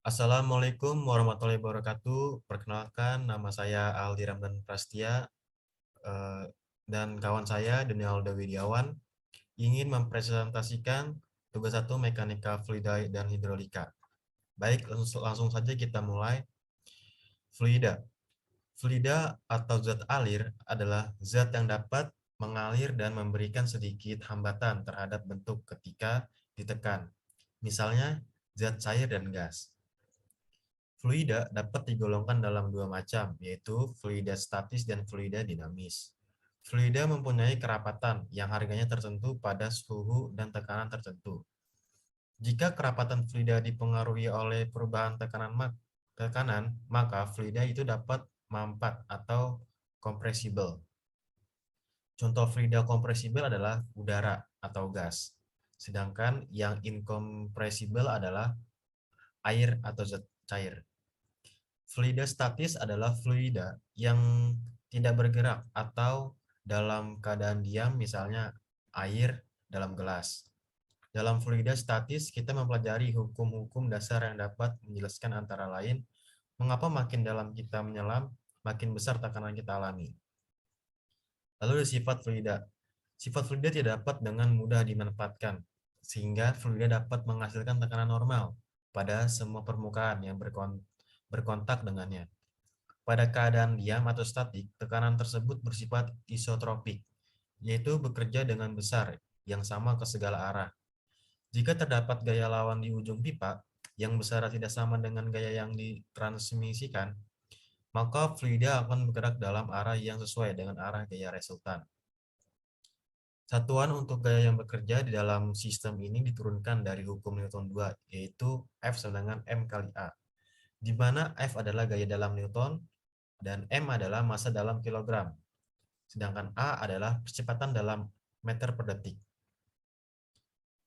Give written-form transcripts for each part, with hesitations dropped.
Assalamualaikum warahmatullahi wabarakatuh. Perkenalkan, nama saya Aldi Ramdan Prastia eh, dan kawan saya Daniel Widiawan ingin mempresentasikan tugas satu mekanika fluida dan hidrolika. Baik, langsung saja kita mulai. Fluida. Fluida atau zat alir adalah zat yang dapat mengalir dan memberikan sedikit hambatan terhadap bentuk ketika ditekan. Misalnya, zat cair dan gas. Fluida dapat digolongkan dalam dua macam, yaitu fluida statis dan fluida dinamis. Fluida mempunyai kerapatan yang harganya tertentu pada suhu dan tekanan tertentu. Jika kerapatan fluida dipengaruhi oleh perubahan tekanan, maka fluida itu dapat mampat atau kompresibel. Contoh fluida kompresibel adalah udara atau gas, sedangkan yang inkompresibel adalah air atau zat cair. Fluida statis adalah fluida yang tidak bergerak atau dalam keadaan diam, misalnya air dalam gelas. Dalam fluida statis, kita mempelajari hukum-hukum dasar yang dapat menjelaskan antara lain mengapa makin dalam kita menyelam, makin besar tekanan kita alami. Lalu sifat fluida. Sifat fluida tidak dapat dengan mudah dimanfaatkan, sehingga fluida dapat menghasilkan tekanan normal pada semua permukaan yang berkontak dengannya. Pada keadaan diam atau statik, tekanan tersebut bersifat isotropik, yaitu bekerja dengan besar yang sama ke segala arah. Jika terdapat gaya lawan di ujung pipa yang besar tidak sama dengan gaya yang ditransmisikan, maka fluida akan bergerak dalam arah yang sesuai dengan arah gaya resultan. Satuan untuk gaya yang bekerja di dalam sistem ini diturunkan dari hukum Newton 2, yaitu F sama dengan M kali A, di mana F adalah gaya dalam Newton dan M adalah massa dalam kilogram, sedangkan A adalah percepatan dalam meter per detik.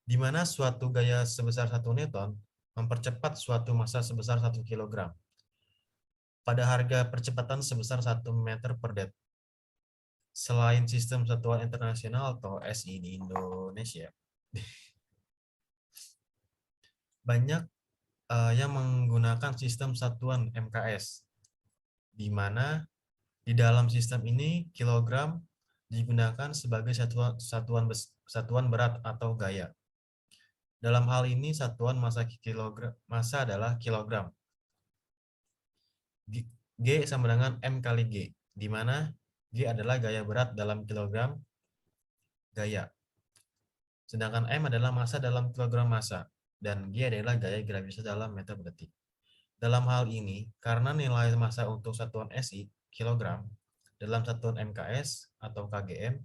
Di mana suatu gaya sebesar 1 Newton mempercepat suatu massa sebesar 1 kilogram pada harga percepatan sebesar 1 meter per detik. Selain sistem satuan internasional atau SI di Indonesia, banyak yang menggunakan sistem satuan MKS, di mana di dalam sistem ini kilogram digunakan sebagai satuan berat atau gaya. Dalam hal ini satuan massa adalah kilogram. G sama dengan M kali G, di mana G adalah gaya berat dalam kilogram gaya. Sedangkan M adalah massa dalam kilogram massa, dan G adalah gaya gravitasi dalam meter per detik. Dalam hal ini, karena nilai massa untuk satuan SI, kilogram, dalam satuan MKS atau KGM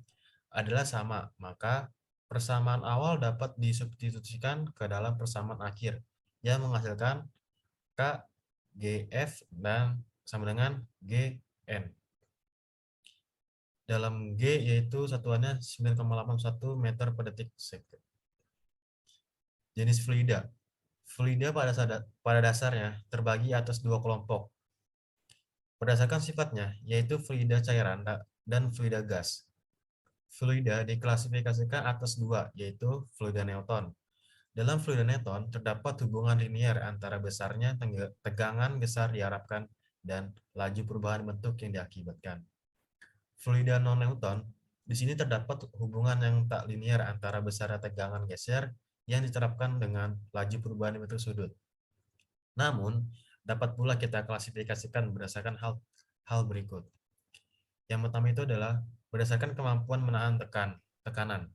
adalah sama, maka persamaan awal dapat disubstitusikan ke dalam persamaan akhir yang menghasilkan KGF dan sama dengan GN. Dalam G yaitu satuannya 9,81 meter per detik second. Jenis fluida. Fluida pada dasarnya terbagi atas dua kelompok. Berdasarkan sifatnya, yaitu fluida cairan dan fluida gas. Fluida diklasifikasikan atas dua, yaitu fluida Newton. Dalam fluida Newton, terdapat hubungan linier antara besarnya tegangan besar diharapkan dan laju perubahan bentuk yang diakibatkan. Fluida non-Newton, di sini terdapat hubungan yang tak linier antara besarnya tegangan geser yang diterapkan dengan laju perubahan bentuk sudut. Namun, dapat pula kita klasifikasikan berdasarkan hal berikut. Yang pertama itu adalah berdasarkan kemampuan menahan tekanan.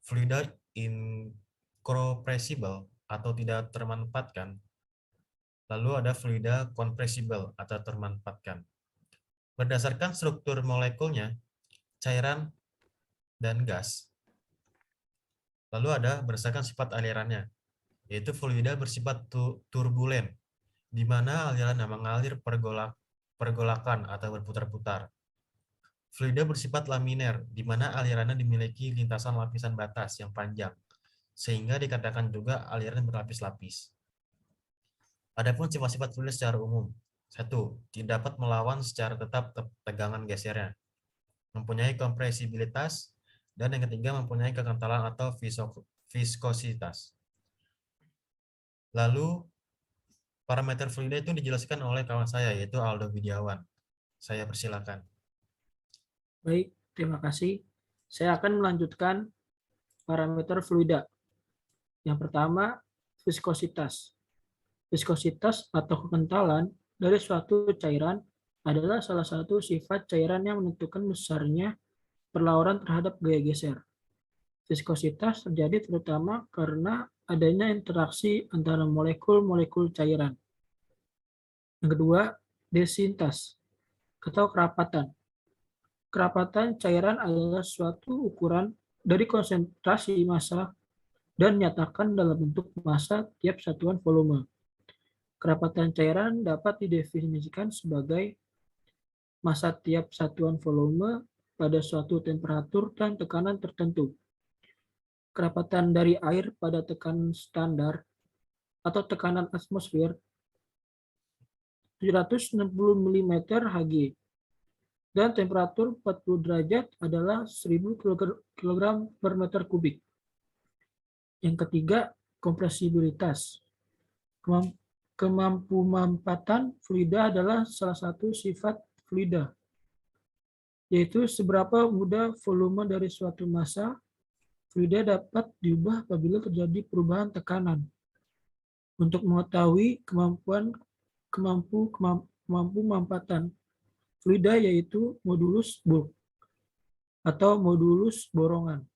Fluida incompressible atau tidak termanfaatkan. Lalu ada fluida compressible atau termanfaatkan. Berdasarkan struktur molekulnya, cairan dan gas. Lalu ada berdasarkan sifat alirannya, yaitu fluida bersifat turbulen, di mana aliran mengalir pergolakan atau berputar-putar. Fluida bersifat laminer, di mana alirannya dimiliki lintasan lapisan batas yang panjang, sehingga dikatakan juga aliran berlapis-lapis. Adapun sifat-sifat fluida secara umum. 1. Tidak dapat melawan secara tetap tegangan gesernya. Mempunyai kompresibilitas. Dan yang ketiga mempunyai kekentalan atau viskositas. Lalu parameter fluida itu dijelaskan oleh kawan saya, yaitu Aldo Widiawan. Saya persilakan. Baik, terima kasih. Saya akan melanjutkan parameter fluida. Yang pertama, viskositas. Viskositas atau kekentalan dari suatu cairan adalah salah satu sifat cairan yang menentukan besarnya perlawanan terhadap gaya geser. Viskositas terjadi terutama karena adanya interaksi antara molekul-molekul cairan. Yang kedua, desintas atau kerapatan. Kerapatan cairan adalah suatu ukuran dari konsentrasi massa dan nyatakan dalam bentuk massa tiap satuan volume. Kerapatan cairan dapat didefinisikan sebagai massa tiap satuan volume pada suatu temperatur dan tekanan tertentu. Kerapatan dari air pada tekanan standar atau tekanan atmosfer 760 mm Hg dan temperatur 40 derajat adalah 1000 kg per meter kubik. Yang ketiga, kompresibilitas. Kemampuan fluida adalah salah satu sifat fluida, yaitu seberapa mudah volume dari suatu massa fluida dapat diubah apabila terjadi perubahan tekanan. Untuk mengetahui kemampuan fluida yaitu modulus bulk atau modulus borongan.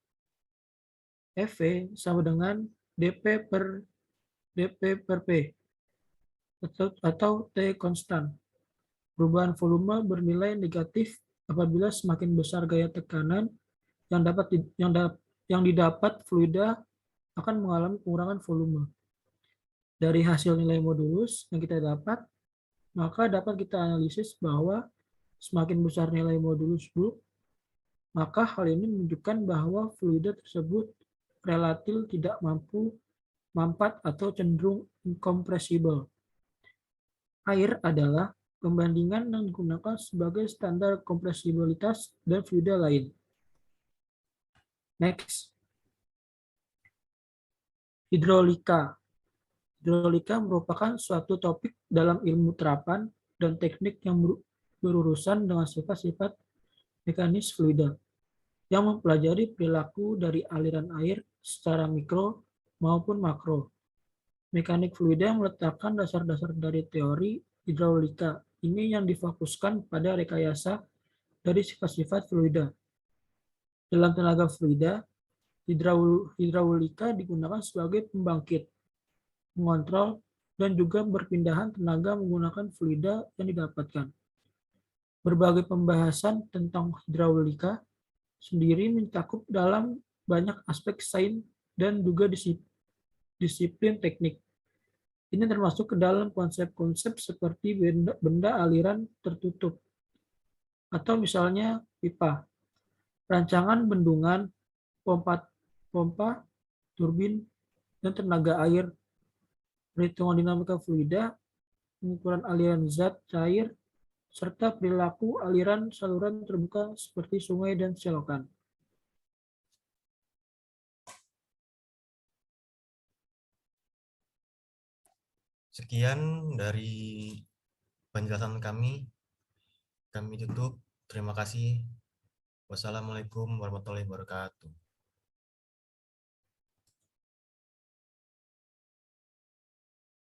F sama dengan dP per P atau T konstan. Perubahan volume bernilai negatif apabila semakin besar gaya tekanan yang didapat fluida akan mengalami pengurangan volume. Dari hasil nilai modulus yang kita dapat, maka dapat kita analisis bahwa semakin besar nilai modulus bulk, maka hal ini menunjukkan bahwa fluida tersebut relatif tidak mampu mampat atau cenderung incompressible. Air adalah pembandingan yang digunakan sebagai standar kompresibilitas dan fluida lain. Next. Hidrolika. Hidrolika merupakan suatu topik dalam ilmu terapan dan teknik yang berurusan dengan sifat-sifat mekanis fluida, yang mempelajari perilaku dari aliran air secara mikro maupun makro. Mekanik fluida meletakkan dasar-dasar dari teori hidraulika ini yang difokuskan pada rekayasa dari sifat-sifat fluida. Dalam tenaga fluida, hidraulika digunakan sebagai pembangkit, mengontrol, dan juga berpindahan tenaga menggunakan fluida yang didapatkan. Berbagai pembahasan tentang hidraulika sendiri mencakup dalam banyak aspek sains dan juga disiplin teknik. Ini termasuk ke dalam konsep-konsep seperti benda aliran tertutup, atau misalnya pipa, rancangan bendungan, pompa, turbin, dan tenaga air, perhitungan dinamika fluida, pengukuran aliran zat cair, serta perilaku aliran saluran terbuka seperti sungai dan selokan. Sekian dari penjelasan kami tutup. Terima kasih. Wassalamualaikum warahmatullahi wabarakatuh.